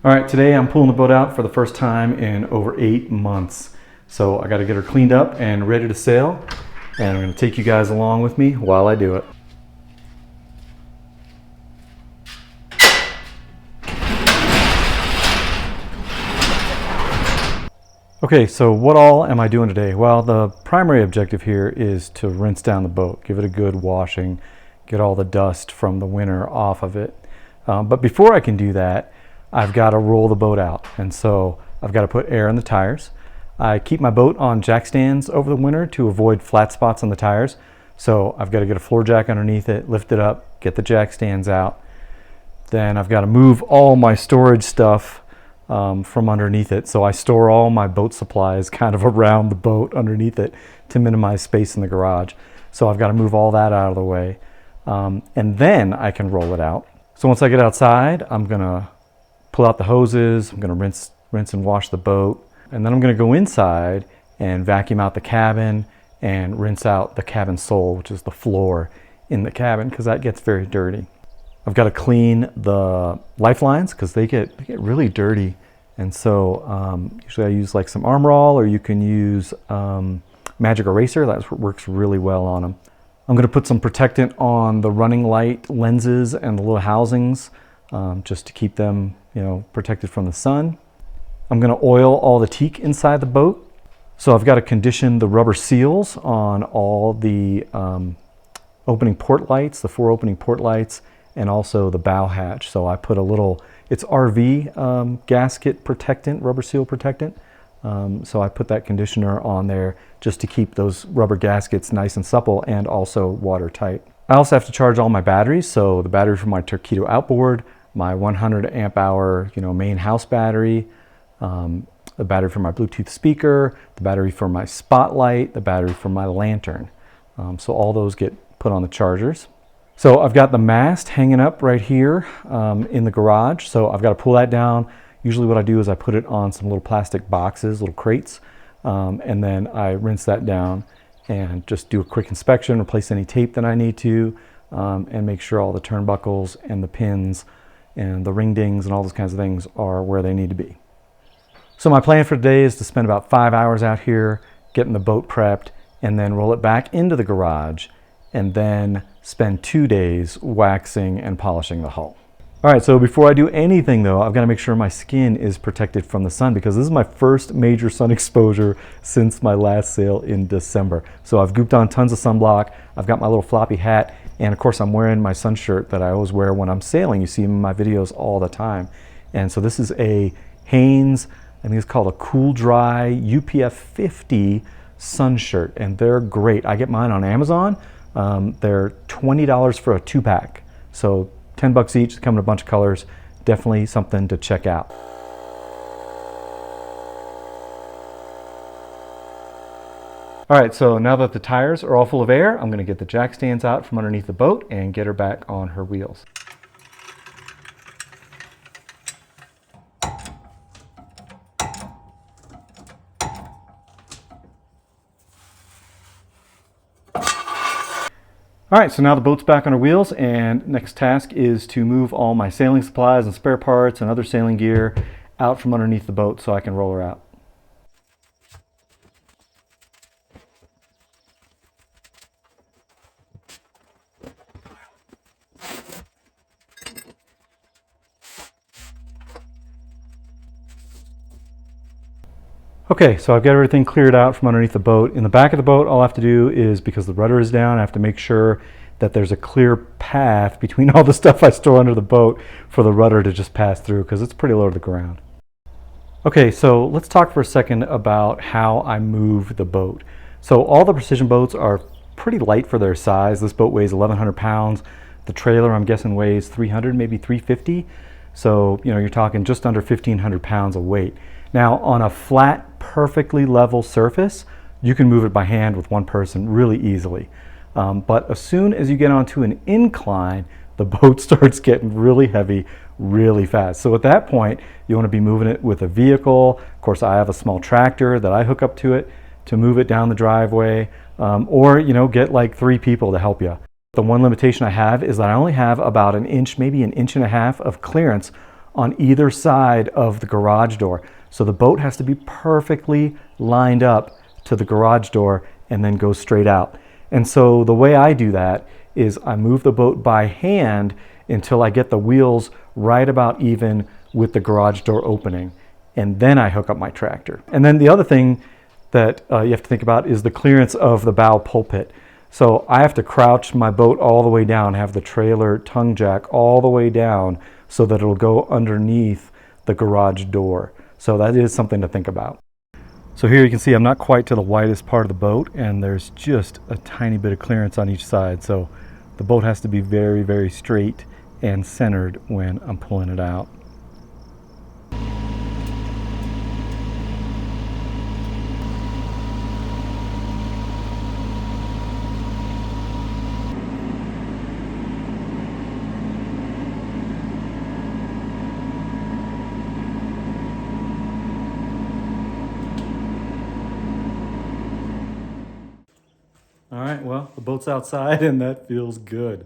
All right, today I'm pulling the boat out for the first time in over 8 months. So I got to get her cleaned up and ready to sail. And I'm going to take you guys along with me while I do it. Okay, so what all am I doing today? Well, the primary objective here is to rinse down the boat, give it a good washing, get all the dust from the winter off of it. But before I can do that, I've got to roll the boat out. And so I've got to put air in the tires. I keep my boat on jack stands over the winter to avoid flat spots on the tires. So I've got to get a floor jack underneath it, lift it up, get the jack stands out. Then I've got to move all my storage stuff from underneath it. So I store all my boat supplies kind of around the boat underneath it to minimize space in the garage. So I've got to move all that out of the way. And then I can roll it out. So once I get outside, I'm going to pull out the hoses. I'm going to rinse and wash the boat. And then I'm going to go inside and vacuum out the cabin and rinse out the cabin sole, which is the floor in the cabin, because that gets very dirty. I've got to clean the lifelines because they get really dirty. And so usually I use like some Armor All, or you can use Magic Eraser. That works really well on them. I'm going to put some protectant on the running light lenses and the little housings just to keep them, protected from the sun. I'm going to oil all the teak inside the boat. So I've got to condition the rubber seals on all the opening port lights, the 4 opening port lights, and also the bow hatch. So I put a little, it's RV gasket protectant, rubber seal protectant. So I put that conditioner on there just to keep those rubber gaskets nice and supple and also watertight. I also have to charge all my batteries. So the battery for my Torqeedo outboard, my 100 amp hour main house battery, the battery for my Bluetooth speaker, the battery for my spotlight, the battery for my lantern. So all those get put on the chargers. So I've got the mast hanging up right here in the garage. So I've got to pull that down. Usually what I do is I put it on some little plastic boxes, little crates, and then I rinse that down and just do a quick inspection, replace any tape that I need to, and make sure all the turnbuckles and the pins and the ring dings and all those kinds of things are where they need to be. So my plan for today is to spend about 5 hours out here getting the boat prepped and then roll it back into the garage and then spend 2 days waxing and polishing the hull. All right, so before I do anything though, I've got to make sure my skin is protected from the sun because this is my first major sun exposure since my last sail in December. So I've gooped on tons of sunblock. I've got my little floppy hat, and of course I'm wearing my sun shirt that I always wear when I'm sailing. You see them in my videos all the time. And so this is a Hanes, I think it's called a Cool Dry UPF 50 sun shirt, and they're great. I get mine on Amazon. They're $20 for a 2-pack. So 10 bucks each, they come in a bunch of colors. Definitely something to check out. All right, so now that the tires are all full of air, I'm gonna get the jack stands out from underneath the boat and get her back on her wheels. All right, so now the boat's back on her wheels, and next task is to move all my sailing supplies and spare parts and other sailing gear out from underneath the boat so I can roll her out. Okay, so I've got everything cleared out from underneath the boat. In the back of the boat, all I have to do is, because the rudder is down, I have to make sure that there's a clear path between all the stuff I store under the boat for the rudder to just pass through, because it's pretty low to the ground. Okay, so let's talk for a second about how I move the boat. So all the Precision boats are pretty light for their size. This boat weighs 1,100 pounds. The trailer, I'm guessing, weighs 300, maybe 350. So, you're talking just under 1,500 pounds of weight. Now, on a flat, perfectly level surface, you can move it by hand with one person really easily. But as soon as you get onto an incline, the boat starts getting really heavy really fast. So at that point, you want to be moving it with a vehicle. Of course, I have a small tractor that I hook up to it to move it down the driveway, or get like 3 people to help you. The one limitation I have is that I only have about an inch, maybe an inch and a half of clearance on either side of the garage door. So the boat has to be perfectly lined up to the garage door and then go straight out. And so the way I do that is I move the boat by hand until I get the wheels right about even with the garage door opening. And then I hook up my tractor. And then the other thing that you have to think about is the clearance of the bow pulpit. So I have to crouch my boat all the way down, have the trailer tongue jack all the way down so that it'll go underneath the garage door. So that is something to think about. So here you can see I'm not quite to the widest part of the boat, and there's just a tiny bit of clearance on each side. So the boat has to be very, very straight and centered when I'm pulling it out. All right, well, the boat's outside and that feels good.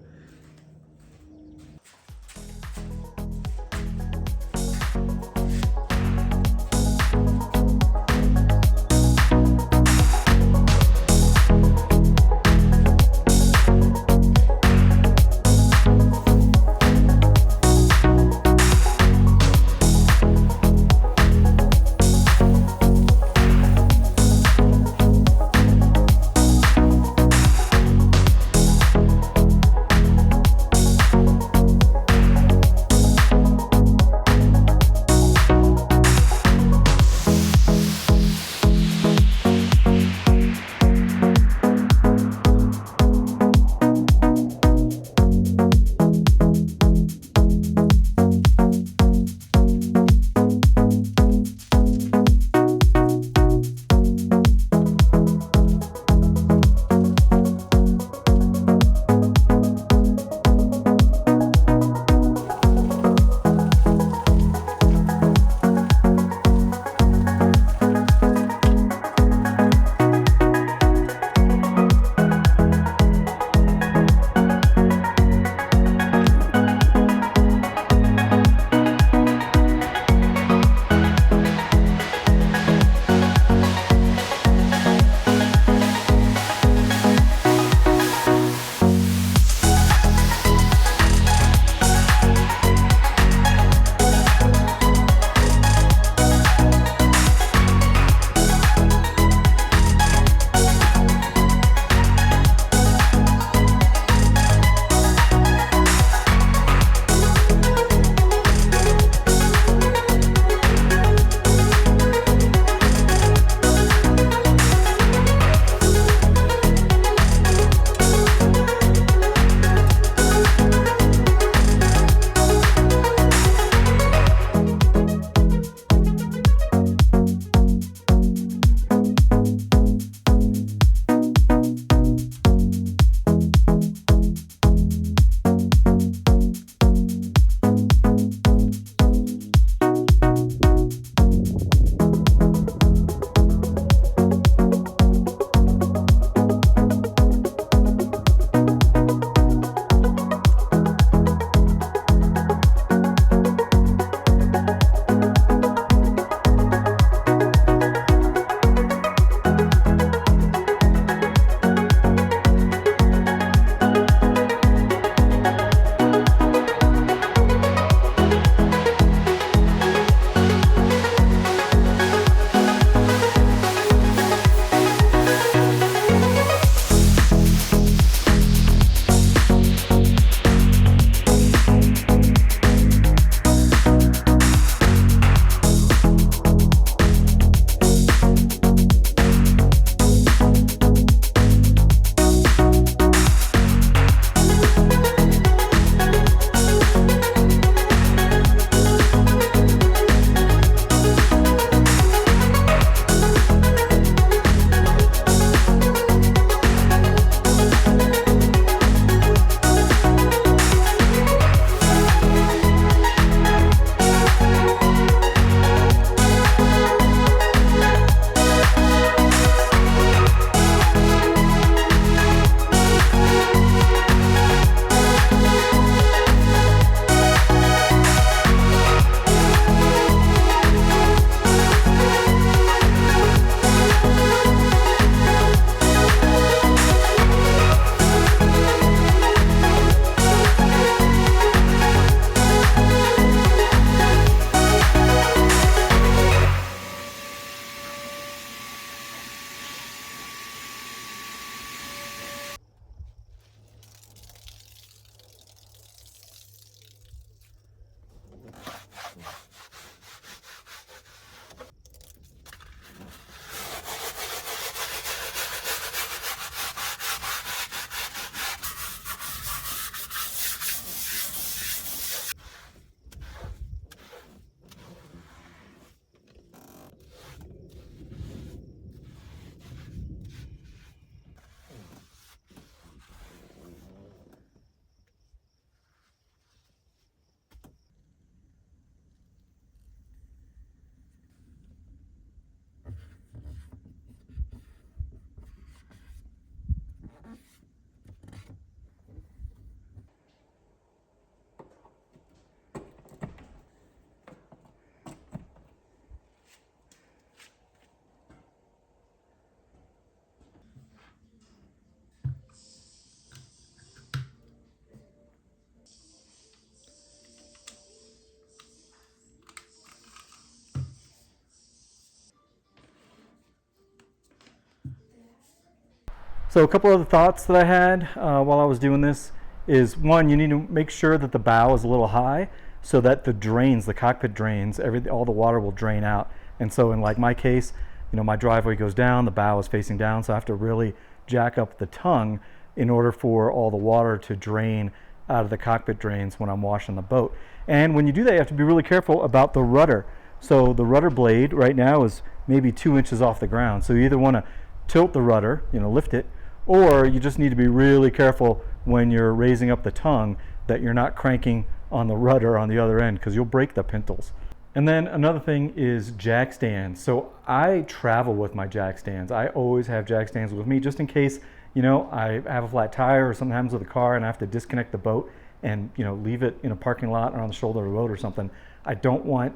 So a couple other thoughts that I had while I was doing this is, one, you need to make sure that the bow is a little high so that the drains, the cockpit drains, all the water will drain out. And so in like my case, my driveway goes down, the bow is facing down, so I have to really jack up the tongue in order for all the water to drain out of the cockpit drains when I'm washing the boat. And when you do that, you have to be really careful about the rudder. So the rudder blade right now is maybe 2 inches off the ground. So you either want to tilt the rudder, lift it, or you just need to be really careful when you're raising up the tongue that you're not cranking on the rudder on the other end, because you'll break the pintles. And then another thing is jack stands. So I travel with my jack stands. I always have jack stands with me just in case, I have a flat tire or something happens with the car and I have to disconnect the boat and, leave it in a parking lot or on the shoulder of the boat or something. I don't want,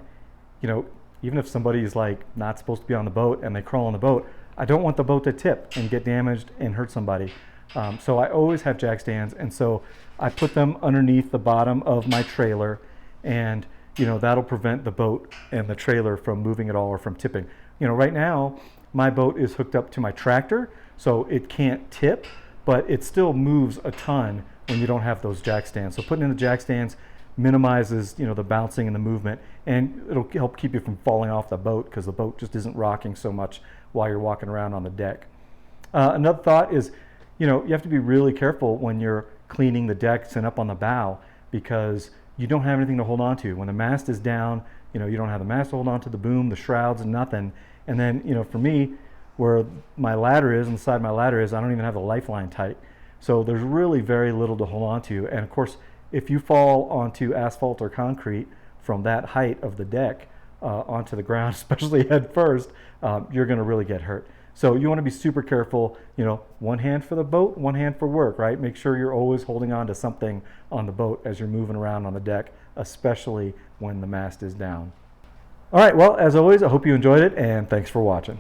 even if somebody's like not supposed to be on the boat and they crawl on the boat, I don't want the boat to tip and get damaged and hurt somebody. So I always have jack stands, and so I put them underneath the bottom of my trailer, and that'll prevent the boat and the trailer from moving at all or from tipping. Right now my boat is hooked up to my tractor, so it can't tip, but it still moves a ton when you don't have those jack stands. So putting in the jack stands minimizes the bouncing and the movement, and it'll help keep you from falling off the boat because the boat just isn't rocking so much while you're walking around on the deck. Another thought is, you have to be really careful when you're cleaning the decks and up on the bow, because you don't have anything to hold on to. When the mast is down, you don't have the mast to hold on to, the boom, the shrouds, nothing. And then, for me, where my ladder is, on the side of my ladder is, I don't even have the lifeline tight. So there's really very little to hold on to. And of course, if you fall onto asphalt or concrete from that height of the deck onto the ground, especially head first, you're going to really get hurt. So you want to be super careful, one hand for the boat, one hand for work, right? Make sure you're always holding on to something on the boat as you're moving around on the deck, especially when the mast is down. All right, well, as always, I hope you enjoyed it, and thanks for watching.